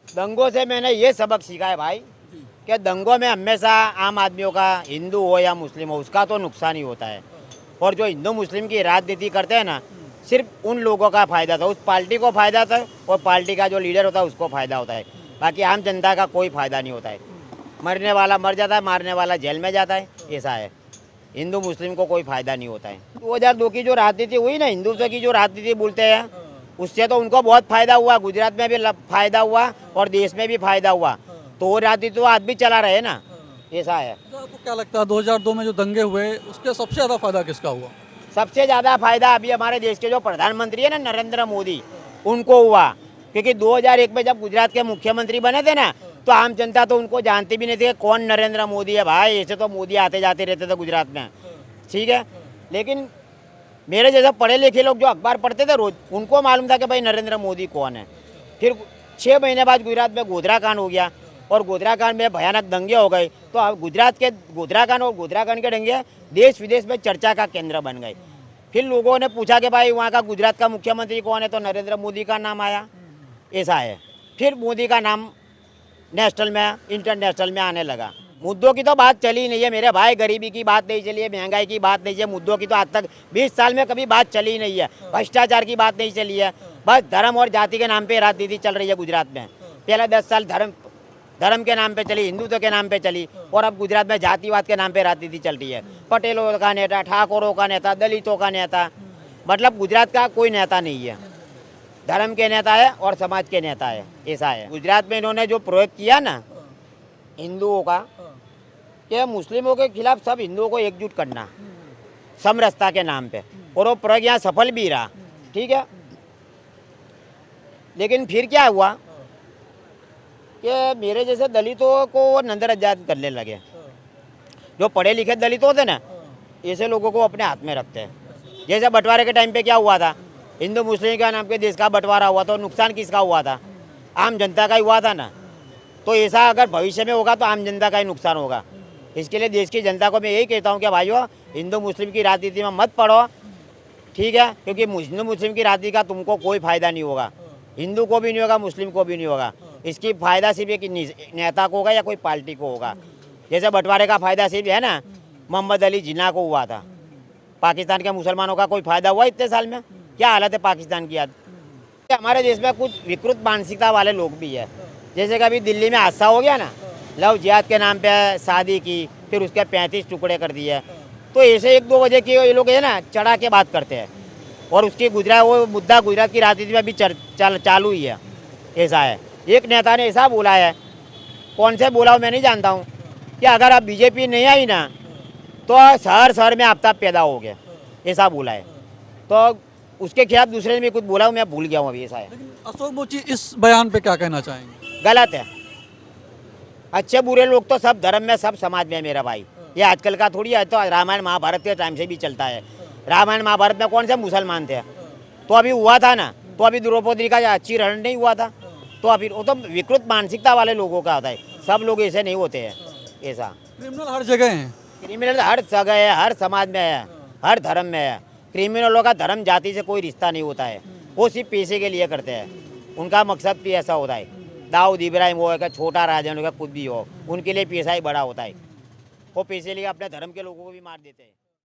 दंगों से मैंने ये सबक सीखा है भाई कि दंगों में हमेशा आम आदमियों का, हिंदू हो या मुस्लिम हो, उसका तो नुकसान ही होता है। और जो हिंदू मुस्लिम की राजनीति करते हैं ना, सिर्फ उन लोगों का फ़ायदा था, उस पार्टी को फ़ायदा था और पार्टी का जो लीडर होता है उसको फ़ायदा होता है। बाकी आम जनता का कोई फ़ायदा नहीं होता है। मरने वाला मर जाता है, मारने वाला जेल में जाता है, ऐसा है। हिंदू मुस्लिम को कोई फ़ायदा नहीं होता है। 2002 की जो राजनीति हुई ना, हिंदुत्व की जो राजनीति बोलते हैं, उससे तो उनको बहुत फ़ायदा हुआ। गुजरात में भी फ़ायदा हुआ और देश में भी फ़ायदा हुआ। तो वो राजनीति तो आज भी चला रहे ना, ऐसा है। तो आपको क्या लगता है 2002 में जो दंगे हुए उसके सबसे ज़्यादा फायदा किसका हुआ? सबसे ज़्यादा फायदा अभी हमारे देश के जो प्रधानमंत्री है ना, नरेंद्र मोदी, उनको हुआ। क्योंकि 2001 में जब गुजरात के मुख्यमंत्री बने थे ना, तो आम जनता तो उनको जानती भी नहीं थी कि कौन नरेंद्र मोदी है। भाई ऐसे तो मोदी आते जाते रहते थे गुजरात में, ठीक है। लेकिन मेरे जैसे पढ़े लिखे लोग जो अखबार पढ़ते थे रोज, उनको मालूम था कि भाई नरेंद्र मोदी कौन है। फिर 6 महीने बाद गुजरात में गोधरा कांड हो गया और गोधरा कांड में भयानक दंगे हो गए। तो अब गुजरात के गोधरा कांड और गोधरा कांड के दंगे देश विदेश में चर्चा का केंद्र बन गए। फिर लोगों ने पूछा कि भाई वहाँ का गुजरात का मुख्यमंत्री कौन है, तो नरेंद्र मोदी का नाम आया, ऐसा है। फिर मोदी का नाम नेशनल में, इंटरनेशनल में आने लगा। मुद्दों की तो बात चली नहीं है मेरे भाई, गरीबी की बात नहीं चली है, महंगाई की बात नहीं है, मुद्दों की तो आज तक 20 साल में कभी बात चली नहीं है। भ्रष्टाचार की बात नहीं चली है। बस धर्म और जाति के नाम पे राजनीति चल रही है गुजरात में। पहले 10 साल धर्म के नाम पे चली, हिंदुत्व के नाम पे चली, और अब गुजरात में जातिवाद के नाम पे राजनीति चल रही है। पटेलों का नेता, ठाकुरों का नेता, दलितों का नेता, मतलब गुजरात का कोई नेता नहीं है। धर्म के नेता है और समाज के नेता है, ऐसा है। गुजरात में इन्होंने जो प्रयोग किया ना हिंदुओं का, कि मुस्लिमों के खिलाफ सब हिंदुओं को एकजुट करना समरसता के नाम पे, और वो प्रयोग यहाँ सफल भी रहा, ठीक है। लेकिन फिर क्या हुआ कि मेरे जैसे दलितों को वो नजरअंदाज करने लगे। जो पढ़े लिखे दलित होते ना, ऐसे लोगों को अपने हाथ में रखते हैं। जैसे बंटवारे के टाइम पे क्या हुआ था, हिंदू मुस्लिम का नाम के देश का बंटवारा हुआ, तो नुकसान किसका हुआ था? आम जनता का ही हुआ था ना। तो ऐसा अगर भविष्य में होगा तो आम जनता का ही नुकसान होगा। इसके लिए देश की जनता को मैं यही कहता हूँ कि भाइयों, हिंदू मुस्लिम की राजनीति में मत पड़ो, ठीक है। क्योंकि हिंदू मुस्लिम की राजनीति का तुमको कोई फ़ायदा नहीं होगा, हिंदू को भी नहीं होगा, मुस्लिम को भी नहीं होगा। इसकी फ़ायदा सिर्फ एक नेता को होगा या कोई पार्टी को होगा। जैसे बंटवारे का फ़ायदा सिर्फ है ना, मोहम्मद अली जिन्ना को हुआ था। पाकिस्तान के मुसलमानों का कोई फ़ायदा हुआ इतने साल में? क्या हालत है पाकिस्तान की आज। हमारे देश में कुछ विकृत मानसिकता वाले लोग भी है। जैसे कि अभी दिल्ली में हादसा हो गया ना, लव जिहाद के नाम पे शादी की, फिर उसके 35 टुकड़े कर दिए। तो ऐसे 1-2 वजह के ये लोग है ना चढ़ा के बात करते हैं, और उसकी वो मुद्दा गुजरात की राजनीति में भी चालू ही है, ऐसा है। एक नेता ने ऐसा बोला है, कौन से बोला हो मैं नहीं जानता हूँ, कि अगर आप बीजेपी नहीं आई ना तो शहर में आफ्ताब पैदा हो गए, ऐसा बोला है। तो उसके खिलाफ दूसरे ने भी कुछ बोला हो, मैं भूल गया हूँ अभी, ऐसा है। लेकिन अशोक मोची इस बयान पे क्या कहना चाहेंगे? गलत है। अच्छे बुरे लोग तो सब धर्म में, सब समाज में है मेरा भाई। ये आजकल का थोड़ी है, तो रामायण महाभारत के टाइम से भी चलता है। रामायण महाभारत में कौन से मुसलमान थे? तो अभी हुआ था ना, तो अभी द्रौपदी का अच्छी हरण नहीं हुआ था। तो अभी वो तो विकृत मानसिकता वाले लोगों का होता है, सब लोग ऐसे नहीं होते हैं, ऐसा। क्रिमिनल हर जगह हैं। क्रिमिनल हर जगह है, हर समाज में है, हर धर्म में है। क्रिमिनलों का धर्म जाति से कोई रिश्ता नहीं होता है, वो सिर्फ पैसे के लिए करते हैं। उनका मकसद भी ऐसा होता है। दाऊद इब्राहिम हो या छोटा राजन हो या कुछ भी हो, उनके लिए पैसा ही बड़ा होता है। वो पैसे लिए अपने धर्म के लोगों को भी मार देते हैं।